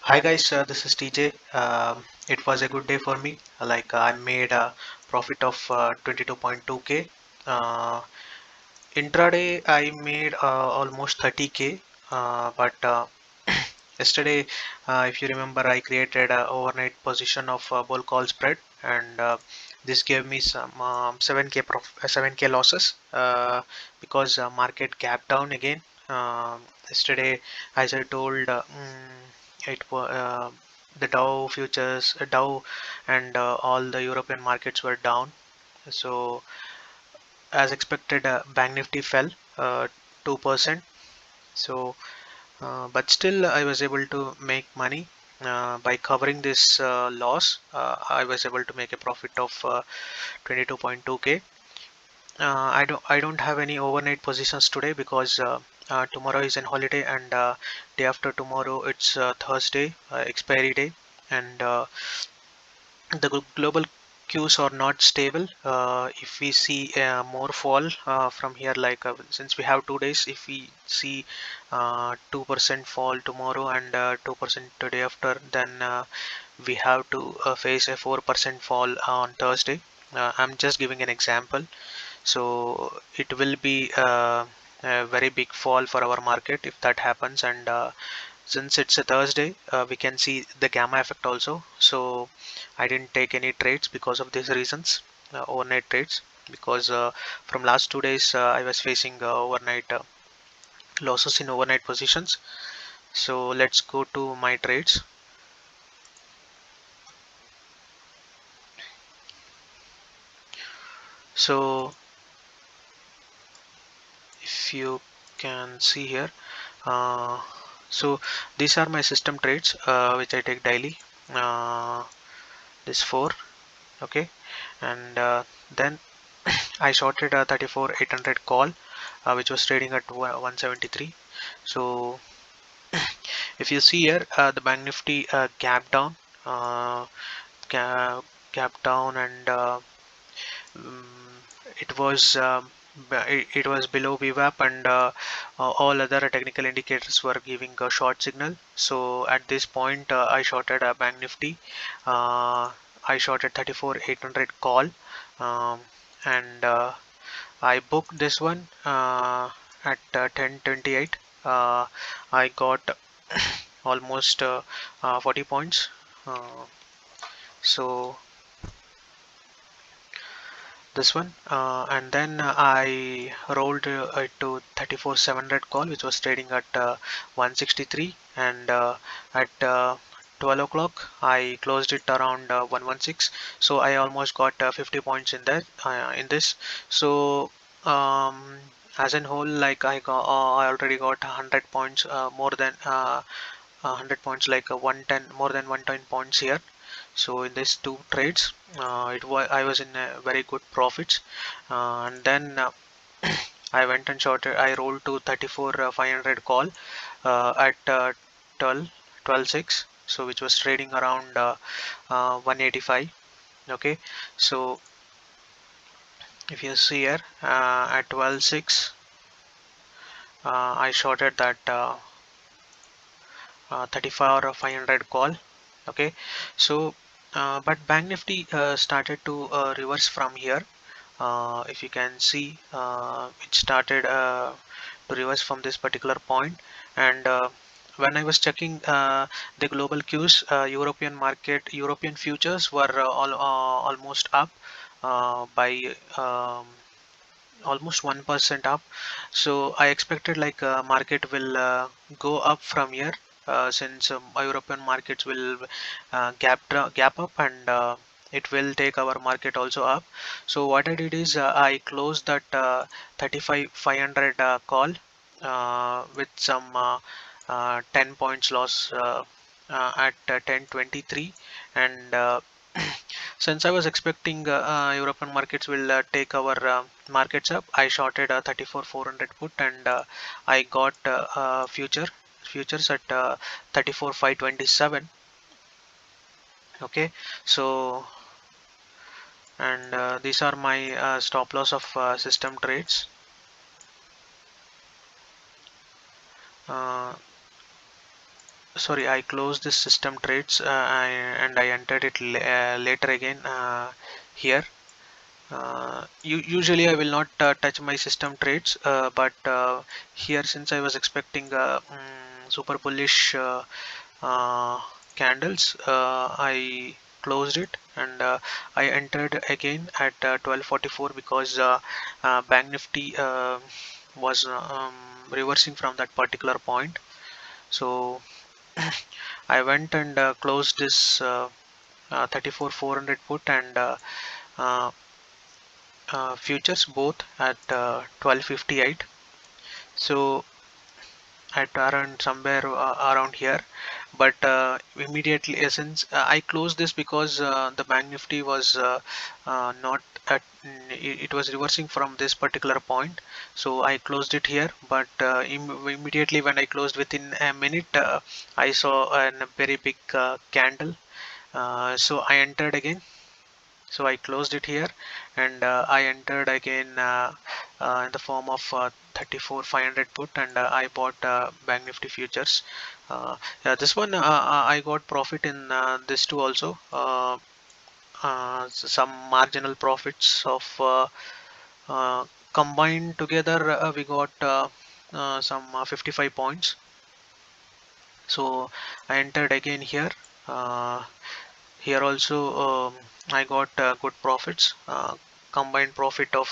Hi guys, this is TJ. It was a good day for me. I made a profit of 22.2k. Uh, Intraday I made almost 30k. But yesterday, if you remember, I created an overnight position of bull call spread, and this gave me some 7k losses because market gap down again. Yesterday, as I told, it was the Dow futures, Dow, and all the European markets were down. So as expected, Bank Nifty fell 2%. So, but still, I was able to make money by covering this loss. I was able to make a profit of 22.2k. I don't have any overnight positions today because tomorrow is an holiday, and day after tomorrow it's Thursday, expiry day, and the global cues are not stable. If we see more fall from here, since we have 2 days, if we see 2% fall tomorrow and 2% the day after, then we have to face a 4% fall on Thursday. I'm just giving an example. So it will be a very big fall for our market if that happens, and since it's a Thursday, we can see the gamma effect also. So I didn't take any trades because of these reasons, overnight trades, because from last 2 days I was facing overnight losses in overnight positions. So let's go to my trades. So if you can see here, uh, so these are my system trades which I take daily. This four, okay, and then I shorted a 34,800 call, which was trading at 173. So if you see here, the Bank Nifty uh, ga- gap down, and mm, it was it was below VWAP, and all other technical indicators were giving a short signal. So at this point, I shorted a Bank Nifty. I shorted 34,800 call, um, and I booked this one at 10:28. I got almost 40 points. Uh, so this one, and then I rolled it to 34,700 call, which was trading at 163, and at 12 o'clock I closed it around 116. So I almost got 50 points in that in this. So um, as in whole, like I already got 100 points, more than 100 points, like 110, more than 110 points here. So in these two trades, it was I was in a very good profits, and then I went and shorted. I rolled to 34 500 call at 12 12.6, so which was trading around 185. Okay, so if you see here, at 12.6, I shorted that 34 500 call. Okay, so but Bank Nifty started to reverse from here. If you can see, it started to reverse from this particular point, and when I was checking the global cues, European futures were almost up by almost 1% up. So I expected like market will go up from here, since European markets will gap up, and it will take our market also up. So what I did is I closed that 35 500 call with some 10 points loss at 10:23, and since I was expecting European markets will take our markets up, I shorted a 34 400 put, and I got futures at 34 527. Okay, so, and these are my stop loss of system trades. Uh, sorry, I closed this system trades, and I entered it later again here. Usually I will not touch my system trades, but here, since I was expecting super bullish uh, candles, I closed it, and I entered again at 12:44 because Bank Nifty was reversing from that particular point. So I went and closed this 34,400 put and uh, futures both at 12:58. So at around somewhere around here, but immediately since I closed this because the Bank Nifty was not at it was reversing from this particular point, so I closed it here. But immediately when I closed, within a minute, I saw a very big candle, so I entered again. So I closed it here, and I entered again in the form of 34,500 put, and I bought Bank Nifty futures. Yeah, this one I got profit in this too also. Some marginal profits of combined together, we got some 55 points. So I entered again here. Uh, Here also, I got good profits, combined profit of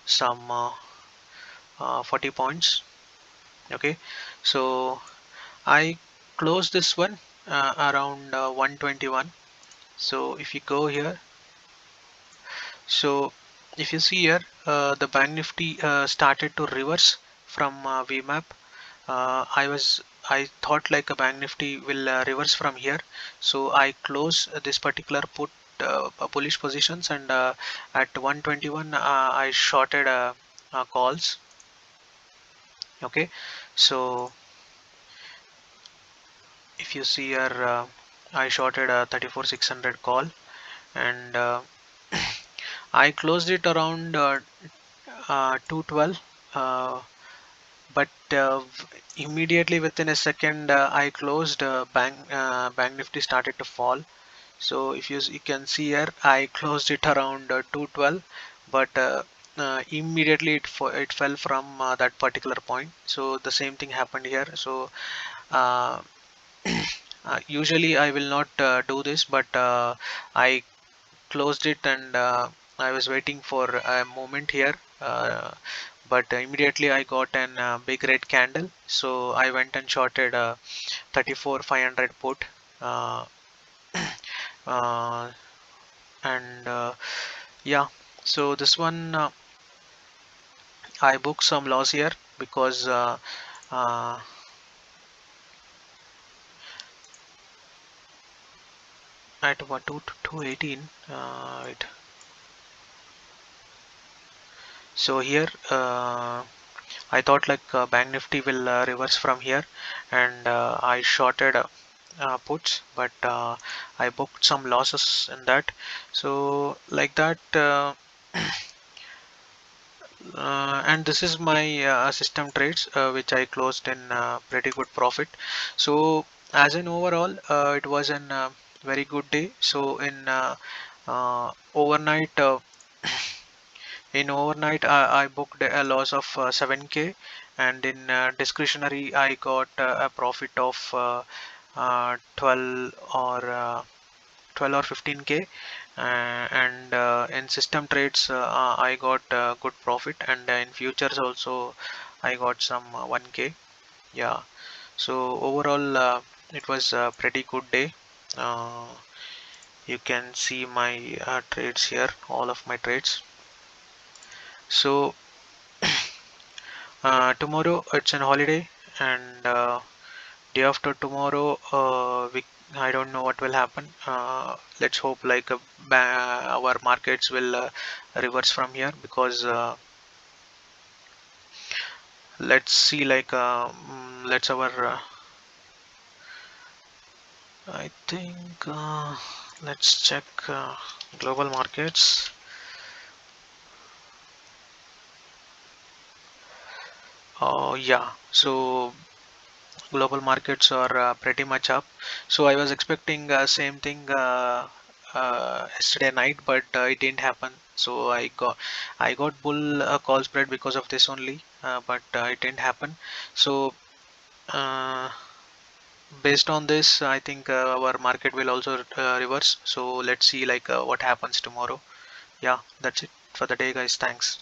some 40 points. Okay, so I closed this one around 121. So if you go here, so if you see here, the Bank Nifty started to reverse from VMAP. I thought like a Bank Nifty will reverse from here, so I close this particular put bullish positions, and at 121 I shorted calls. Okay, so if you see here, I shorted a 34,600 call, and I closed it around 212. But immediately within a second, I closed, Bank Nifty started to fall. So if you can see here, I closed it around 212, but immediately it fell from that particular point. So the same thing happened here. So uh, usually I will not do this, but I closed it, and I was waiting for a moment here, but immediately I got an big red candle, so I went and shorted 34,500 put, uh, uh, and yeah, so this one I booked some loss here because uh, at what 218, wait. So here, I thought like Bank Nifty will reverse from here, and I shorted puts, but I booked some losses in that. So like that, and this is my system trades, which I closed in pretty good profit. So as an overall, it was an very good day. So in overnight. In overnight, I booked a loss of 7K, and in discretionary, I got a profit of 12 or 15K, and in system trades, I got good profit, and in futures also, I got some 1K. Yeah, so overall, it was a pretty good day. Uh, you can see my trades here, all of my trades. So tomorrow it's an holiday, and day after tomorrow, I don't know what will happen. Let's hope like our markets will reverse from here, because let's see like let's our I think let's check global markets. Oh yeah, so global markets are pretty much up, so I was expecting same thing yesterday night, but it didn't happen. So I got bull call spread because of this only, but it didn't happen. So uh, based on this, I think our market will also reverse. So let's see like what happens tomorrow. Yeah, that's it for the day, guys. Thanks.